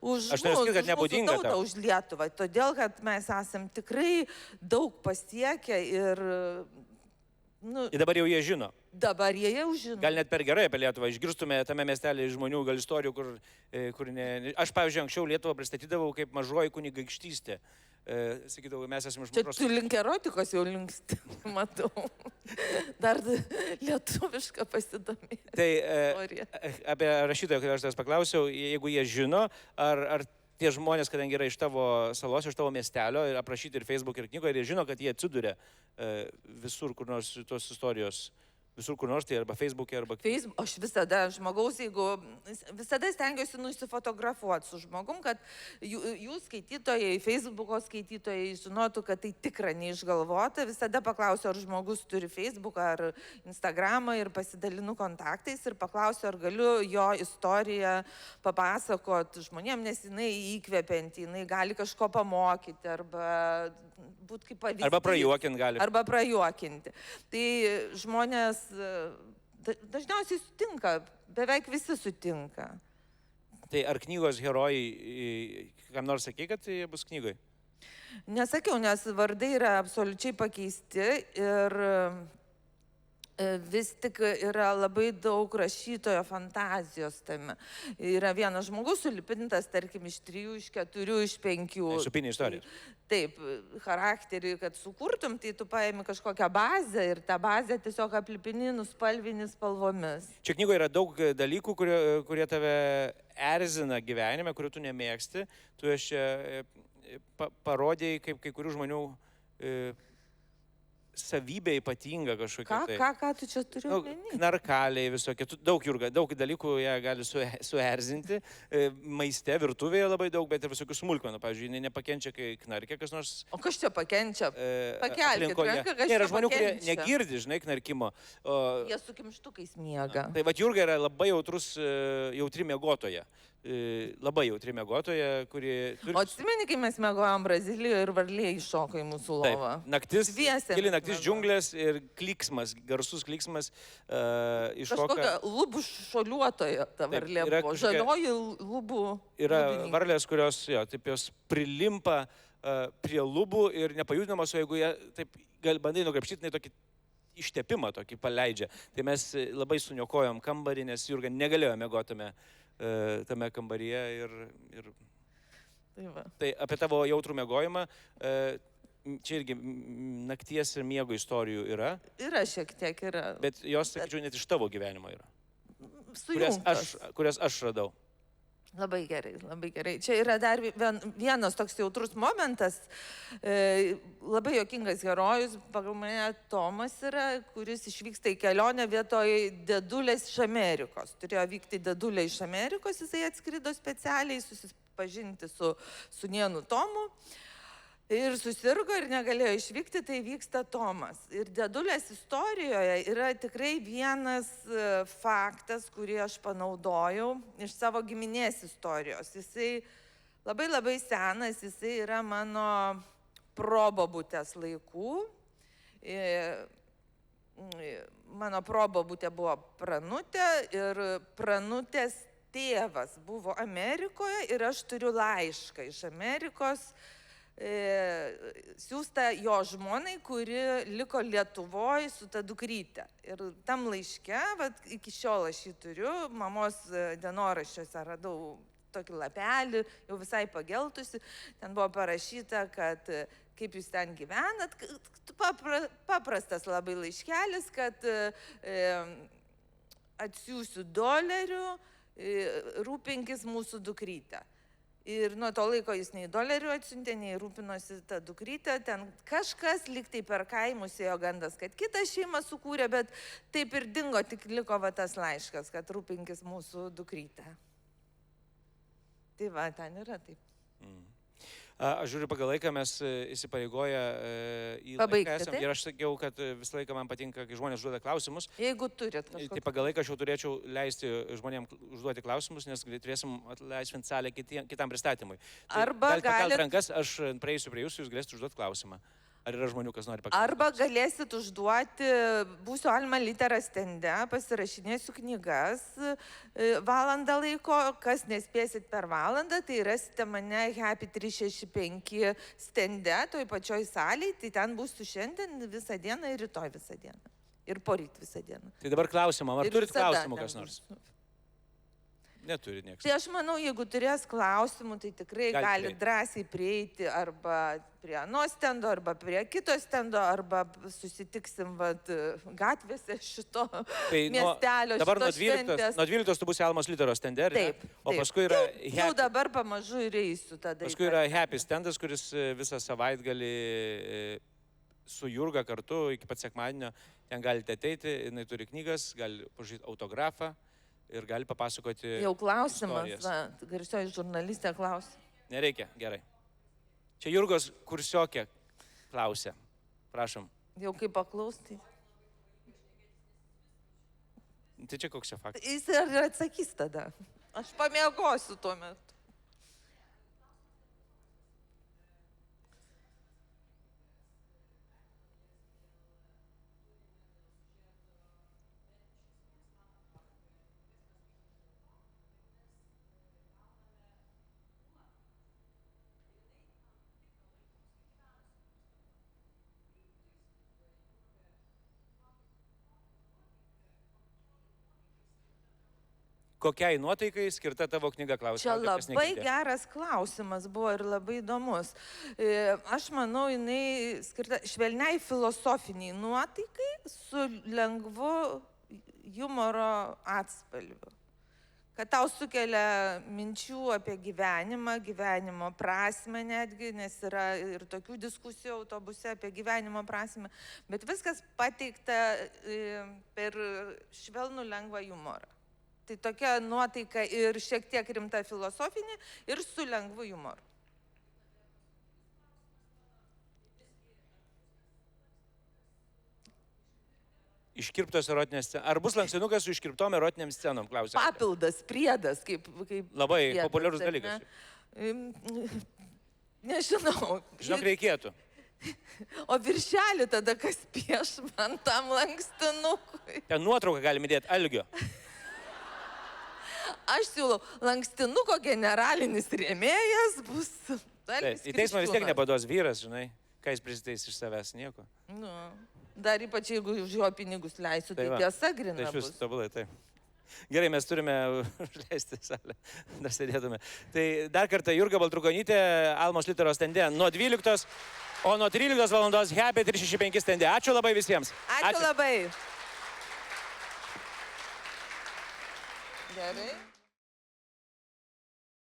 Aš noriu sakyti, kad nebūdinga tautą, už Lietuvą. Todėl, kad mes esam tikrai daug pasiekę ir... Ir dabar jau jie žino. Dabar jie jau žino. Gal net per gerai apie Lietuvą. Išgirstume tame miestelį žmonių, gal istorijų, kur ne... Aš, pavyzdžiui, anksčiau Lietuvą pristatydavau kaip mažoji kunigaikštystė. Sakydavau, mes esame žmonės. Čia tu link erotikos jau linksti, matau. Dar lietuvišką pasidomė. Tai apie rašytoją, kurį aš tavęs paklausiau, jeigu jie žino, ar tie žmonės, kadangi yra iš tavo salos, iš tavo miestelio, aprašyti ir Facebook, ir knygoje, ir jie žino, kad jie atsiduria visur, kur nors tos istorijos. Visur kur nors, tai arba Facebook'e, arba... Aš visada žmogaus, visada stengiuosi nusifotografuoti su žmogum, kad jūs skaitytojai, Facebook'o skaitytojai žinotų, kad tai tikra neišgalvota. Visada paklausiu, ar žmogus turi Facebook'ą ar Instagramą ir pasidalinu kontaktais ir paklausiu, ar galiu jo istoriją papasakoti žmonėm, nes jinai įkvepianti, jinai gali kažko pamokyti arba būti kaip pavyzdys. Arba prajuokinti gali. Arba prajuokinti. Tai žmonės dažniausiai sutinka, beveik visi sutinka. Tai ar knygos herojai, kam nors sakė, kad jie bus knygoje? Nesakiau, nes vardai yra absoliučiai pakeisti ir vis tik yra labai daug rašytojo fantazijos tame. Yra vienas žmogus sulipintas, tarkim, iš 3, iš 4, iš 5. Supinė istorija. Taip, charakterį, kad sukurtum, tai tu paimi kažkokią bazę ir tą bazę tiesiog aplipini, nuspalvini spalvomis. Čia knygoje yra daug dalykų, kurie tave erzina gyvenime, kurių tu nemėgsti. Tu aš čia parodėjai, kaip kai kurių žmonių savybė ypatinga kažkokia. Ką tu čia turi omeny? Narkaliai visokie, daug dalykų jie gali suerzinti. Maiste, virtuvėje labai daug, bet ir visokių smulkmenų. Pavyzdžiui, jinai nepakenčia, kai knarkia kas nors. O kas čia pakenčia? Pakelkit ranką, kas čia pakenčia. Yra žmonių, kurie negirdi, žinai, knarkimo. Jie su kimštukais miega. Tai va, Jurga yra labai jautri miegotoja. Labai jautri miegotoja, kuri... O atsimeni, kai mes miegojom Brazilijoje ir varlė iššoko į mūsų lovą? Naktis, gili naktis, džiunglės ir kliksmas, garsus kliksmas iššoka. Kažkokia lubų šoliuotoja ta varlė buvo, žalioji lubų. Yra varlės, kurios, taip jos prilimpa prie lubų ir nepajudinamos, o jeigu jie taip bandai nugrapštyti, tai tokį ištepimą tokį paleidžia. Tai mes labai suniokojom kambarį, nes Jurga negalėjo miegoti tame kambaryje ir... Tai apie tavo jautrų miegojimą, čia irgi nakties ir miego istorijų yra. Yra šiek tiek, yra. Bet jos, sakyčiau, net iš tavo gyvenimo yra. Sujungtos. Kurias aš radau. Labai gerai, labai gerai. Čia yra dar vienas toks jautrus momentas. Labai juokingas herojus, pagal mane Tomas yra, kuris išvyksta į kelionę vietoj dėdulės iš Amerikos. Turėjo vykti dėdulė iš Amerikos, jisai atskrido specialiai susipažinti su sūnėnu Tomu. Ir susirgo ir negalėjo išvykti, tai vyksta Tomas. Ir dėdulės istorijoje yra tikrai vienas faktas, kurį aš panaudojau iš savo giminės istorijos. Jisai labai labai senas, jisai yra mano probobutės laikų. Mano probobutė buvo Pranutė ir Pranutės tėvas buvo Amerikoje ir aš turiu laišką iš Amerikos siūsta jo žmonai, kuri liko Lietuvoje su ta dukryte. Ir tam laiške, iki šiol aš jį turiu, mamos dienoraščiuose radau tokį lapelį, jau visai pageltusi. Ten buvo parašyta, kad kaip jūs ten gyvenat, paprastas labai laiškelis, kad atsiųsiu $, rūpinkis mūsų dukrytę. Ir nuo to laiko jis nei $, atsiuntė, nei rūpinosi tą dukrytę. Ten kažkas lyg tai per kaimus ėjo gandas, kad kitą šeimą sukūrė, bet taip ir dingo, tik liko tas laiškas, kad rūpinkis mūsų dukrytę. Tai va, ten yra taip. Aš žiūriu, pagal laiką mes įsipareigoję į laiką esam. Ir aš sakiau, kad visą laiką man patinka, kai žmonės užduoda klausimus. Jeigu turit kažkokį. Tai pagal laiką aš jau turėčiau leisti žmonėms užduoti klausimus, nes turėsim atlaisvinti salę kitam pristatymui. Arba galite pakelti rankas, aš prieisiu prie jūsų, jūs galėsite užduoti klausimą. Ar yra žmonių, kas nori paklausti? Arba galėsit užduoti, būsiu Alma Litera stende, pasirašinėsiu knygas valandą laiko, kas nespėsit per valandą, tai rasite mane Happy 365 stende, toj pačioj salėje, tai ten būsiu šiandien visą dieną ir rytoj visą dieną. Ir poryt visą dieną. Tai dabar klausimą, ar Ir turit visada klausimų ten kas nors? Neturi niekas. Tai aš manau, jeigu turės klausimų, tai tikrai Galit gali prieiti. drąsiai prieiti arba prie ano stendo, arba prie kito stendo, arba susitiksim gatvėse šito miestelio. Dabar nuo šitos 12, šventės. nuo 12 tu būsi Almos Literos stende, ar ne? Taip. O paskui yra Jau Happy, dabar pamažu ir eisiu tada. paskui yra Happy standas, kuris visą savaitgalį su Jurga kartu iki pat sekmadienio. Ten galite ateiti, jinai turi knygas, gali pažiūrėti autografą ir gali papasakoti. Jau klausimas, istorijas. garsioji žurnalistė klausė. Nereikia, gerai. Čia Jurgos kursiokė klausė. Prašom. Jau kaip paklausti. Tai čia koks čia faktas? Jis ir atsakys tada. Aš pamiegosiu tuo metu. Kokiai nuotaikai skirta tavo knyga, klausė? Čia labai geras klausimas buvo ir labai įdomus. Aš manau, jinai skirta švelniai filosofiniai nuotaikai su lengvu humoro atspalviu. Kad tau sukelia minčių apie gyvenimą, gyvenimo prasme netgi, nes yra ir tokių diskusijų autobuse apie gyvenimo prasme, bet viskas pateikta per švelnų lengvą humorą. Tai tokia nuotaika ir šiek tiek rimta filosofinė ir su lengvu humoru. Iškirptos erotinės scenos. Ar bus lankstinukas su iškirptom erotiniam scenom, klausė? Papildas, priedas, kaip Labai priedas, populiarus ar dalykas. ne? Nežinau. Žinok, reikėtų. O viršelį tada kas pieš man tam lankstinukui? Ten nuotrauką galime dėti Algio. Aš siūlau, lankstinuko generalinis rėmėjas bus Algis Į teismą vis tiek Kriščiūnas. nepaduos vyras, žinai, ką jis prisiteis iš savęs, nieko. Nu, dar ypač jeigu už jo pinigus leisiu, tai va. tiesa Tai grina iš vis bus. tobulai, taip. Gerai, mes turime užleisti salę, dar sėdėtume. Tai dar kartą Jurga Baltrukonytė, Almos Literos stende nuo 12, o nuo 13 valandos Happy 365 stende. Ačiū labai visiems. Ačiū labai. Gerai.